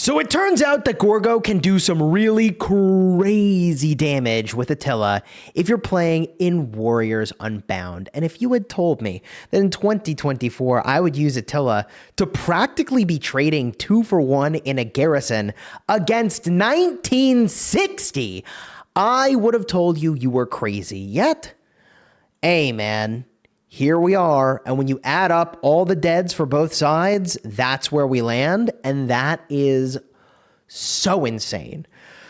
So it turns out that Gorgo can do some really crazy damage with Attila if you're playing in Warriors Unbound. And if you had told me that in 2024 I would use Attila to practically be trading 2-for-1 in a Garrison against 1960, I would have told you you were crazy. Yet, hey man, here we are, and when you add up all the deads for both sides, that's where we land, and that is so insane.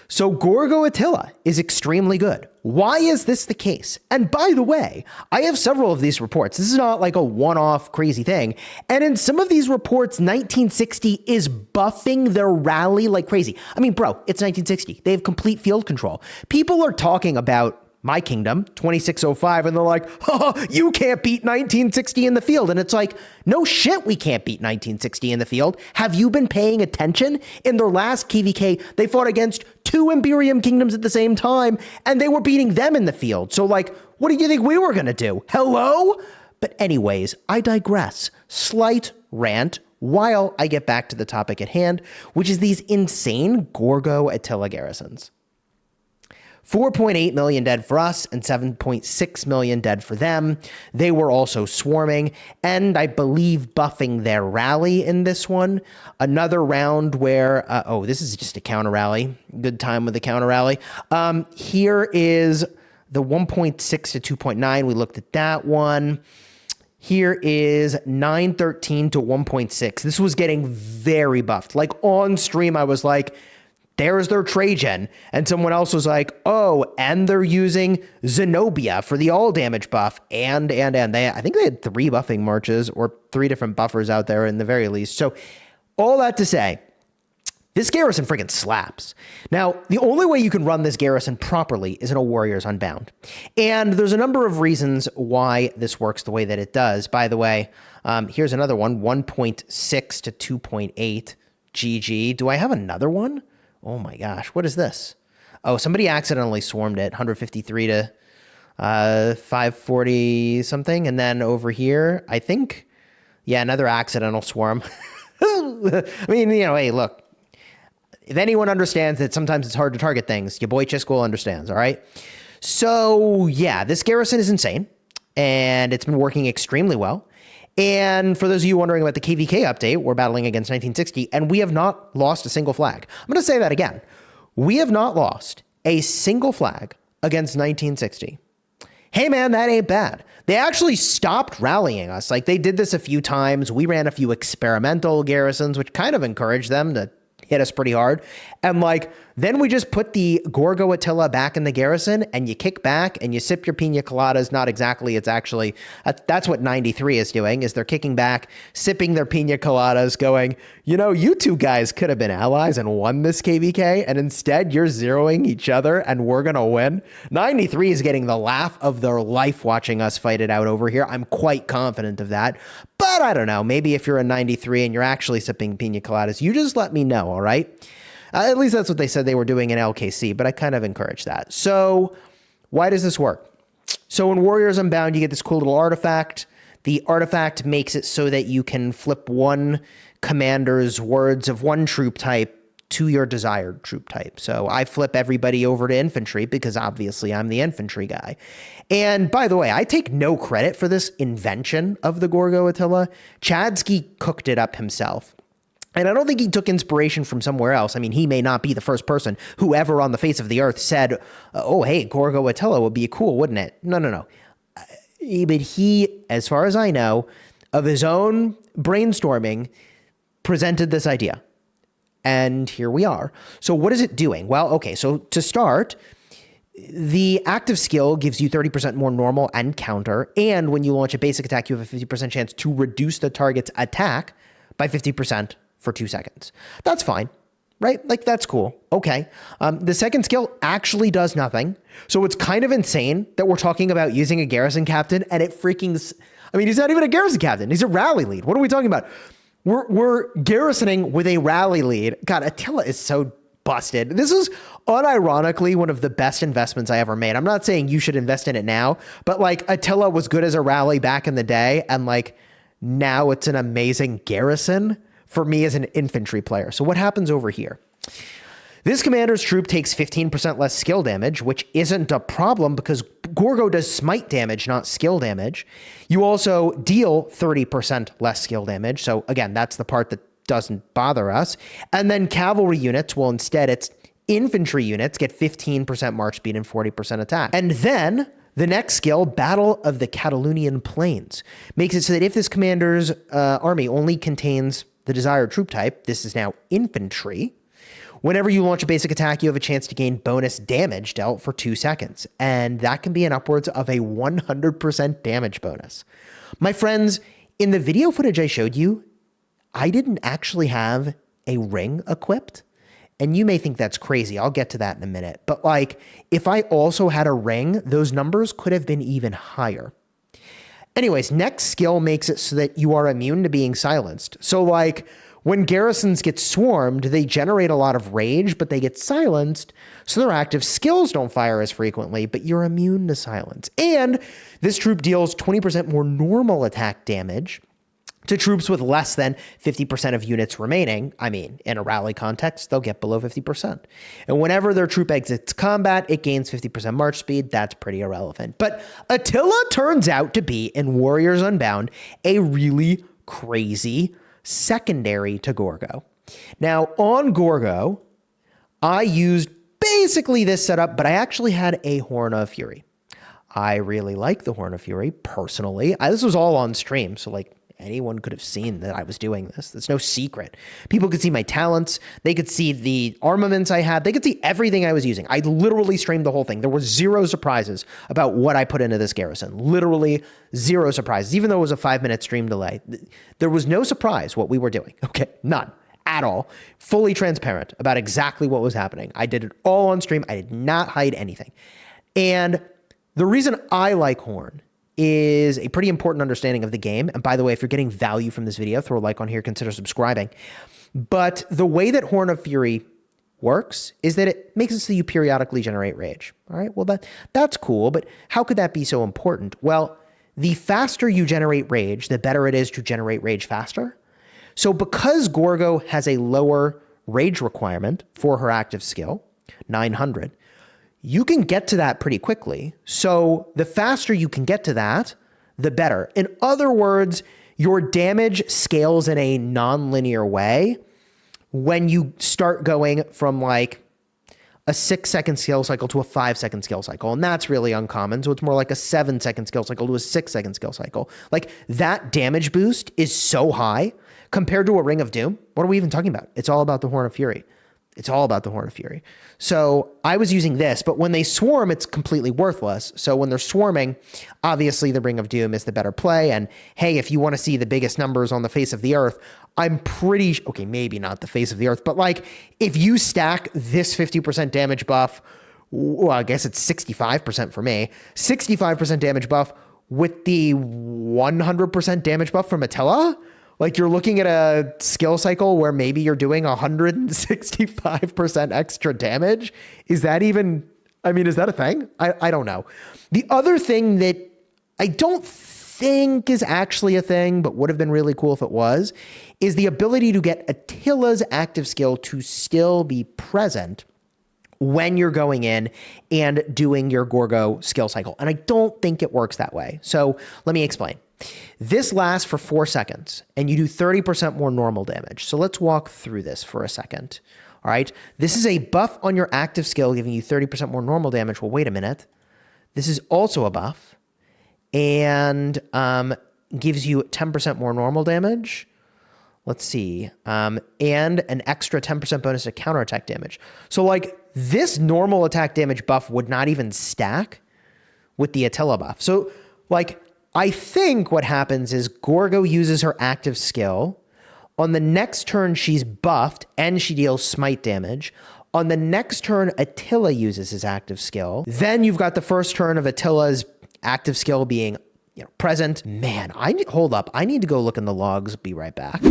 So Gorgo Attila is extremely good. Why is this the case? And by the way, I have several of these reports. This is not like a one-off crazy thing. And in some of these reports, 1960 is buffing their rally like crazy. I mean, bro, it's 1960. They have complete field control. People are talking about my kingdom, 2605, and they're like, oh, you can't beat 1960 in the field. And it's like, no shit, we can't beat 1960 in the field. Have you been paying attention? In their last KVK, they fought against 2 Imperium kingdoms at the same time, and they were beating them in the field. So like, what do you think we were going to do? Hello? But anyways, I digress. Slight rant while I get back to the topic at hand, which is these insane Gorgo Attila garrisons. 4.8 million dead for us and 7.6 million dead for them. They were also swarming and I believe buffing their rally in this one. Another round where, this is just a counter rally. Good time with the counter rally. Here is the 1.6 to 2.9. We looked at that one. Here is 913 to 1.6. This was getting very buffed. Like on stream, I was like, there's their Trajan. And someone else was like, oh, and they're using Zenobia for the all damage buff. And I think they had 3 buffing marches or 3 different buffers out there in the very least. So all that to say, this garrison freaking slaps. Now, the only way you can run this garrison properly is in a Warriors Unbound. And there's a number of reasons why this works the way that it does. By the way, here's another one, 1.6 to 2.8 GG. Do I have another one? Oh my gosh, what is this? Oh, somebody accidentally swarmed it, 153 to 540 something. And then over here, I think, yeah, another accidental swarm. I mean, hey, look, if anyone understands that sometimes it's hard to target things, your boy Chisgule understands, all right? So yeah, this garrison is insane, and it's been working extremely well. And for those of you wondering about the KVK update, we're battling against 1960, and we have not lost a single flag. I'm going to say that again. We have not lost a single flag against 1960. Hey, man, that ain't bad. They actually stopped rallying us. Like, they did this a few times. We ran a few experimental garrisons, which kind of encouraged them to hit us pretty hard. And like, then we just put the Gorgo Attila back in the garrison and you kick back and you sip your pina coladas. Not exactly, it's actually, that's what 93 is doing, is they're kicking back, sipping their pina coladas going, you two guys could have been allies and won this KVK. And instead you're zeroing each other and we're going to win. 93 is getting the laugh of their life watching us fight it out over here. I'm quite confident of that. But I don't know, maybe if you're a 93 and you're actually sipping pina coladas, you just let me know, all right? At least that's what they said they were doing in LKC, but I kind of encourage that. So why does this work? So in Warriors Unbound, you get this cool little artifact. The artifact makes it so that you can flip one commander's words of one troop type to your desired troop type. So I flip everybody over to infantry because obviously I'm the infantry guy. And by the way, I take no credit for this invention of the Gorgo Attila. Chadsky cooked it up himself. And I don't think he took inspiration from somewhere else. I mean, he may not be the first person who ever on the face of the earth said, oh, hey, Gorgo Attila would be cool, wouldn't it? No. But he, as far as I know, of his own brainstorming, presented this idea. And here we are. So what is it doing? Well, okay, so to start, the active skill gives you 30% more normal and counter. And when you launch a basic attack, you have a 50% chance to reduce the target's attack by 50% for 2 seconds. That's fine, right? Like, that's cool. Okay. The second skill actually does nothing. So it's kind of insane that we're talking about using a garrison captain and it freaking, he's not even a garrison captain. He's a rally lead. What are we talking about? We're garrisoning with a rally lead. God, Attila is so busted. This is unironically one of the best investments I ever made. I'm not saying you should invest in it now, but like Attila was good as a rally back in the day. And like now it's an amazing garrison. for me as an infantry player. So what happens over here? This commander's troop takes 15% less skill damage, which isn't a problem because Gorgo does smite damage, not skill damage. You also deal 30% less skill damage. So again, that's the part that doesn't bother us. And then cavalry units, well, instead it's infantry units get 15% march speed and 40% attack. And then the next skill, Battle of the Catalonian Plains, makes it so that if this commander's army only contains the desired troop type, this is now infantry. Whenever you launch a basic attack, you have a chance to gain bonus damage dealt for 2 seconds. And that can be an upwards of a 100% damage bonus. My friends, in the video footage I showed you, I didn't actually have a ring equipped. And you may think that's crazy. I'll get to that in a minute. But like, if I also had a ring, those numbers could have been even higher. Anyways, next skill makes it so that you are immune to being silenced. So like, when garrisons get swarmed, they generate a lot of rage, but they get silenced, so their active skills don't fire as frequently, but you're immune to silence. And this troop deals 20% more normal attack damage to troops with less than 50% of units remaining. I mean, in a rally context, they'll get below 50%. And whenever their troop exits combat, it gains 50% march speed. That's pretty irrelevant. But Attila turns out to be, in Warriors Unbound, a really crazy secondary to Gorgo. Now, on Gorgo, I used basically this setup, but I actually had a Horn of Fury. I really like the Horn of Fury, personally. This was all on stream, so like anyone could have seen that I was doing this. There's no secret. People could see my talents. They could see the armaments I had. They could see everything I was using. I literally streamed the whole thing. There were 0 surprises about what I put into this garrison. Literally 0 surprises. Even though it was a 5-minute stream delay, there was no surprise what we were doing. Okay, none at all. Fully transparent about exactly what was happening. I did it all on stream. I did not hide anything. And the reason I like Horn is a pretty important understanding of the game. And by the way, if you're getting value from this video, throw a like on here, consider subscribing. But the way that Horn of Fury works is that it makes it so you periodically generate rage. All right, well, that's cool, but how could that be so important? Well, the faster you generate rage, the better it is to generate rage faster. So because Gorgo has a lower rage requirement for her active skill, 900, you can get to that pretty quickly. So the faster you can get to that, the better. In other words, your damage scales in a non-linear way when you start going from like a 6-second skill cycle to a 5-second skill cycle. And that's really uncommon. So it's more like a 7-second skill cycle to a 6-second skill cycle. Like that damage boost is so high compared to a Ring of Doom. What are we even talking about? It's all about the Horn of Fury. It's all about the Horn of Fury. So I was using this, but when they swarm, it's completely worthless. So when they're swarming, obviously the Ring of Doom is the better play. And hey, if you want to see the biggest numbers on the face of the earth, I'm pretty, okay, maybe not the face of the earth, but like if you stack this 50% damage buff, well, I guess it's 65% for me, 65% damage buff with the 100% damage buff from Attila, like you're looking at a skill cycle where maybe you're doing 165% extra damage. Is that even, I mean, is that a thing? I don't know. The other thing that I don't think is actually a thing, but would have been really cool if it was, is the ability to get Attila's active skill to still be present when you're going in and doing your Gorgo skill cycle. And I don't think it works that way. So let me explain. This lasts for 4 seconds and you do 30% more normal damage. So let's walk through this for a second. All right. This is a buff on your active skill, giving you 30% more normal damage. Well, wait a minute. This is also a buff and gives you 10% more normal damage. Let's see. And an extra 10% bonus to counterattack damage. So like this normal attack damage buff would not even stack with the Attila buff. So like, I think what happens is Gorgo uses her active skill. On the next turn, she's buffed and she deals smite damage. On the next turn, Attila uses his active skill. Then you've got the first turn of Attila's active skill being present. Man, hold up. I need to go look in the logs. Be right back.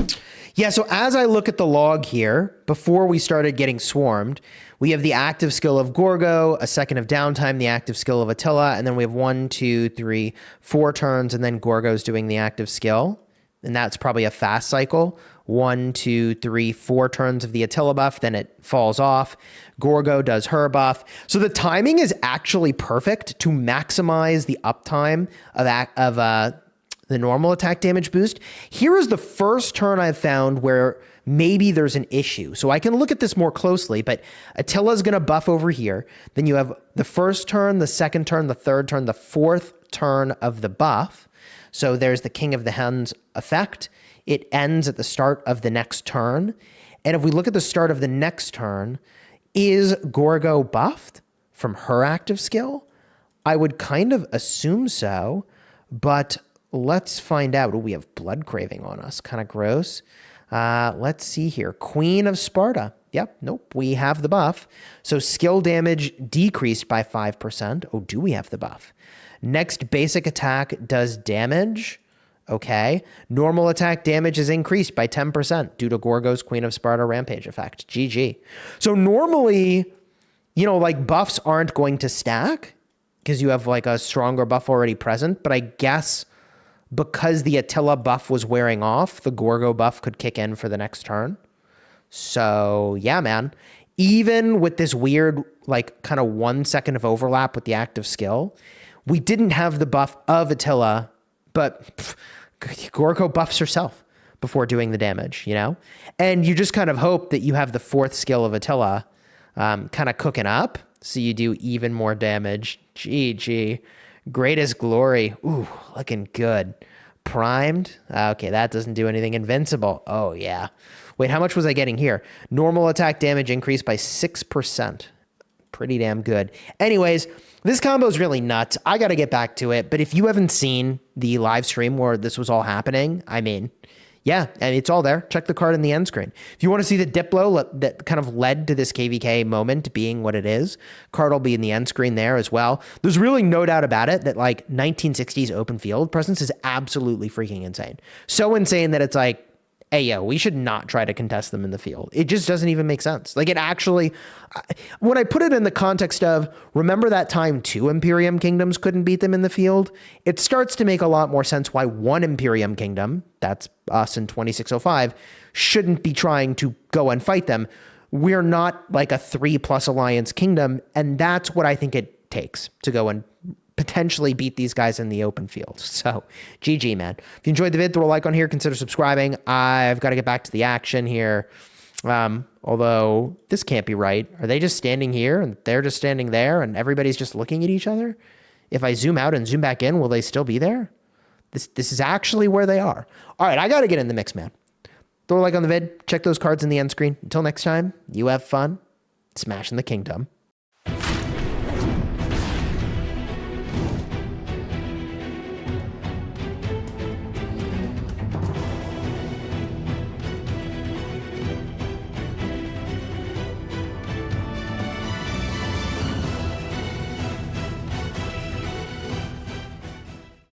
Yeah, so as I look at the log here, before we started getting swarmed, we have the active skill of Gorgo, a second of downtime, the active skill of Attila, and then we have 1, 2, 3, 4 turns, and then Gorgo's doing the active skill. And that's probably a fast cycle 1, 2, 3, 4 turns of the Attila buff, then it falls off. Gorgo does her buff. So the timing is actually perfect to maximize the uptime of the normal attack damage boost. Here is the first turn I've found where maybe there's an issue. So I can look at this more closely, but Attila's going to buff over here. Then you have the first turn, the second turn, the third turn, the fourth turn of the buff. So there's the King of the Hens effect. It ends at the start of the next turn. And if we look at the start of the next turn, is Gorgo buffed from her active skill? I would kind of assume so, but let's find out. Ooh, we have blood craving on us. Kind of gross. Let's see here. Queen of Sparta. Yep. Nope. We have the buff. So skill damage decreased by 5%. Oh, do we have the buff? Next basic attack does damage. Okay. Normal attack damage is increased by 10% due to Gorgo's Queen of Sparta rampage effect. GG. So normally, like buffs aren't going to stack because you have like a stronger buff already present. But I guess because the Attila buff was wearing off, the Gorgo buff could kick in for the next turn. So yeah, man. Even with this weird, like kind of 1 second of overlap with the active skill, we didn't have the buff of Attila, but Gorgo buffs herself before doing the damage, And you just kind of hope that you have the fourth skill of Attila kind of cooking up, so you do even more damage. GG. Greatest glory. Ooh, looking good. Primed. Okay, that doesn't do anything. Invincible. Oh, yeah. Wait, how much was I getting here? Normal attack damage increased by 6%. Pretty damn good. Anyways, this combo is really nuts. I got to get back to it. But if you haven't seen the live stream where this was all happening, yeah, and it's all there. Check the card in the end screen. If you want to see the Diplo that kind of led to this KVK moment being what it is, card will be in the end screen there as well. There's really no doubt about it that like 1960s open field presence is absolutely freaking insane. So insane that it's like, hey, yo, we should not try to contest them in the field. It just doesn't even make sense. Like it actually, when I put it in the context of, remember that time 2 Imperium kingdoms couldn't beat them in the field? It starts to make a lot more sense why 1 Imperium kingdom, that's us in 2605, shouldn't be trying to go and fight them. We're not like a 3+ alliance kingdom, and that's what I think it takes to go and potentially beat these guys in the open field. So GG, man. If you enjoyed the vid, throw a like on here, consider subscribing. I've got to get back to the action here. Although this can't be right. Are they just standing here and they're just standing there and everybody's just looking at each other? If I zoom out and zoom back in, will they still be there? This is actually where they are. All right, I got to get in the mix, man. Throw a like on the vid. Check those cards in the end screen. Until next time, you have fun smashing the kingdom.